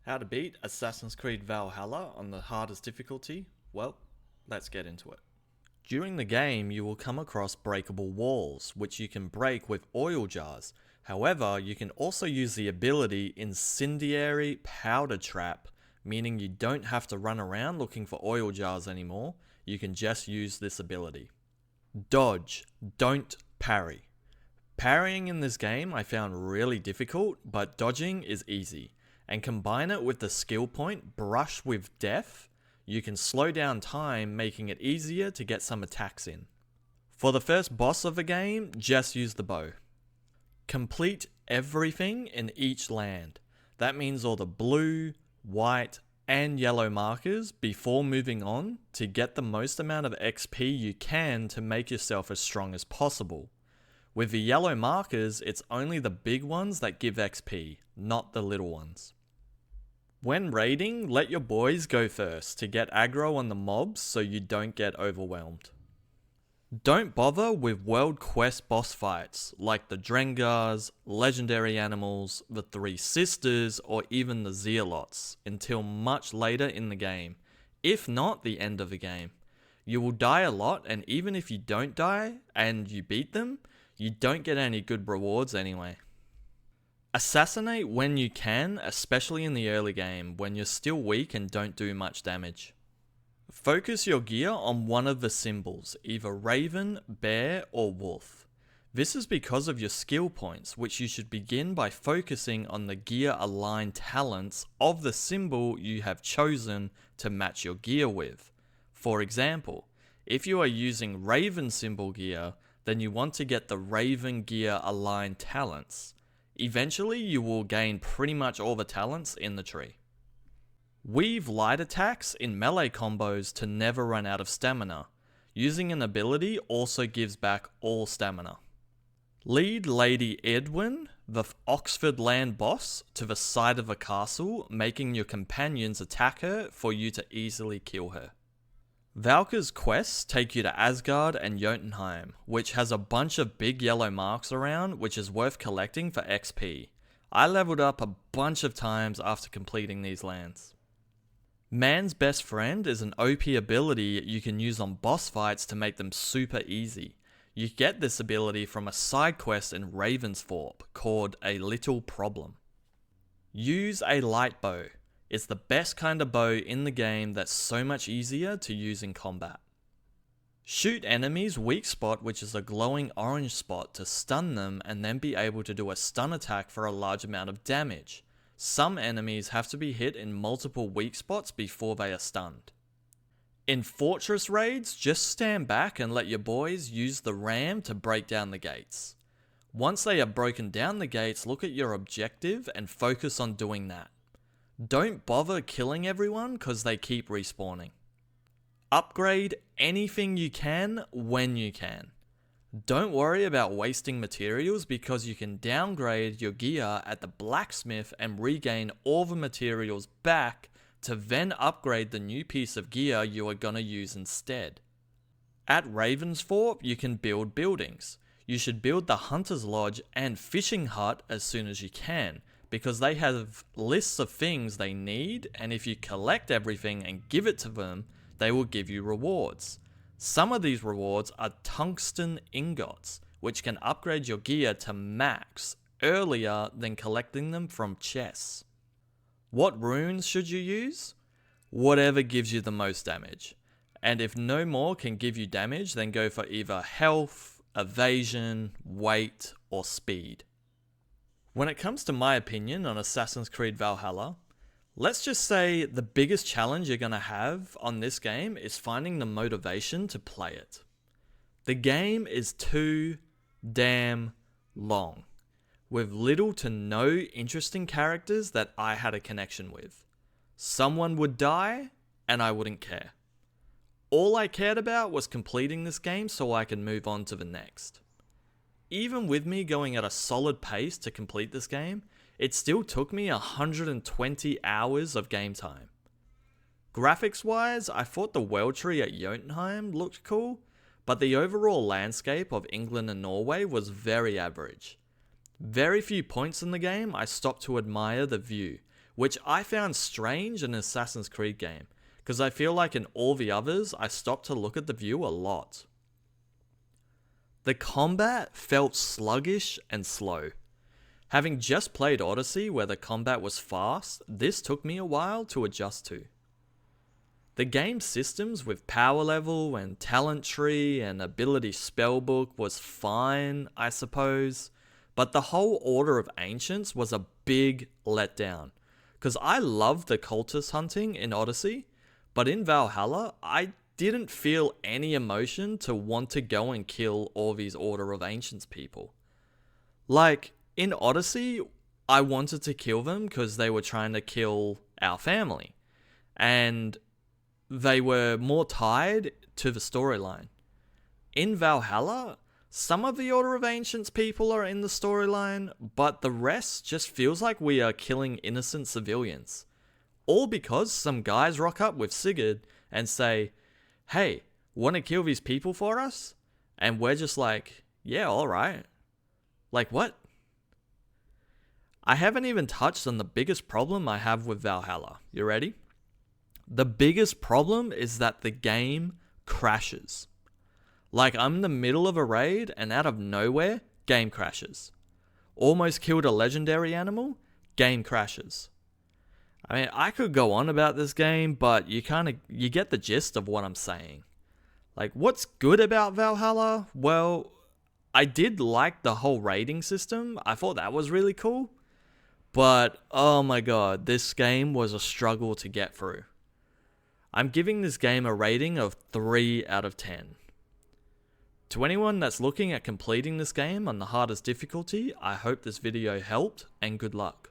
How to beat Assassin's Creed Valhalla on the hardest difficulty? Well, let's get into it. During the game, you will come across breakable walls, which you can break with oil jars. However, you can also use the ability Incendiary Powder Trap, meaning you don't have to run around looking for oil jars anymore, you can just use this ability. Dodge, don't parry. Parrying in this game I found really difficult, but dodging is easy. And combine it with the skill point Brush with Death, you can slow down time, making it easier to get some attacks in. For the first boss of the game, just use the bow. Complete everything in each land. That means all the blue, white, and yellow markers before moving on to get the most amount of XP you can to make yourself as strong as possible. With the yellow markers, it's only the big ones that give XP, not the little ones. When raiding, let your boys go first to get aggro on the mobs so you don't get overwhelmed. Don't bother with world quest boss fights like the Drengars, legendary animals, the Three Sisters, or even the Zealots until much later in the game, if not the end of the game. You will die a lot, and even if you don't die and you beat them, you don't get any good rewards anyway. Assassinate when you can, especially in the early game when you're still weak and don't do much damage. Focus your gear on one of the symbols, either Raven, Bear, or Wolf. This is because of your skill points, which you should begin by focusing on the gear aligned talents of the symbol you have chosen to match your gear with. For example, if you are using Raven symbol gear, then you want to get the Raven gear aligned talents. Eventually, you will gain pretty much all the talents in the tree. Weave light attacks in melee combos to never run out of stamina. Using an ability also gives back all stamina. Lead Lady Edwin, the Oxford land boss, to the side of a castle, making your companions attack her for you to easily kill her. Valky's quests take you to Asgard and Jotunheim, which has a bunch of big yellow marks around, which is worth collecting for XP. I leveled up a bunch of times after completing these lands. Man's Best Friend is an OP ability you can use on boss fights to make them super easy. You get this ability from a side quest in Ravensthorpe called A Little Problem. Use a light bow. It's the best kind of bow in the game that's so much easier to use in combat. Shoot enemies' weak spot, which is a glowing orange spot, to stun them and then be able to do a stun attack for a large amount of damage. Some enemies have to be hit in multiple weak spots before they are stunned. In fortress raids, just stand back and let your boys use the ram to break down the gates. Once they have broken down the gates, look at your objective and focus on doing that. Don't bother killing everyone because they keep respawning. Upgrade anything you can when you can. Don't worry about wasting materials because you can downgrade your gear at the blacksmith and regain all the materials back to then upgrade the new piece of gear you are gonna use instead. At Ravensthorpe, you can build buildings. You should build the Hunter's Lodge and Fishing Hut as soon as you can, because they have lists of things they need, and if you collect everything and give it to them, they will give you rewards. Some of these rewards are tungsten ingots, which can upgrade your gear to max earlier than collecting them from chests. What runes should you use? Whatever gives you the most damage. And if no more can give you damage, then go for either health, evasion, weight, or speed. When it comes to my opinion on Assassin's Creed Valhalla, let's just say the biggest challenge you're going to have on this game is finding the motivation to play it. The game is too damn long, with little to no interesting characters that I had a connection with. Someone would die, and I wouldn't care. All I cared about was completing this game so I could move on to the next. Even with me going at a solid pace to complete this game, it still took me 120 hours of game time. Graphics wise, I thought the world tree at Jotunheim looked cool, but the overall landscape of England and Norway was very average. Very few points in the game I stopped to admire the view, which I found strange in an Assassin's Creed game, because I feel like in all the others, I stopped to look at the view a lot. The combat felt sluggish and slow. Having just played Odyssey where the combat was fast, this took me a while to adjust to. The game's systems with power level and talent tree and ability spellbook was fine, I suppose, but the whole Order of Ancients was a big letdown, because I loved the cultist hunting in Odyssey, but in Valhalla, I didn't feel any emotion to want to go and kill all these Order of Ancients people. Like, in Odyssey, I wanted to kill them because they were trying to kill our family, and they were more tied to the storyline. In Valhalla, some of the Order of Ancients people are in the storyline, but the rest just feels like we are killing innocent civilians. All because some guys rock up with Sigurd and say, "Hey, want to kill these people for us?" And we're just like, "Yeah, alright." Like, what? I haven't even touched on the biggest problem I have with Valhalla. You ready? The biggest problem is that the game crashes. Like, I'm in the middle of a raid and out of nowhere, game crashes. Almost killed a legendary animal, game crashes. I mean, I could go on about this game, but you get the gist of what I'm saying. Like, what's good about Valhalla? Well, I did like the whole raiding system. I thought that was really cool. But, oh my god, this game was a struggle to get through. I'm giving this game a rating of 3 out of 10. To anyone that's looking at completing this game on the hardest difficulty, I hope this video helped, and good luck.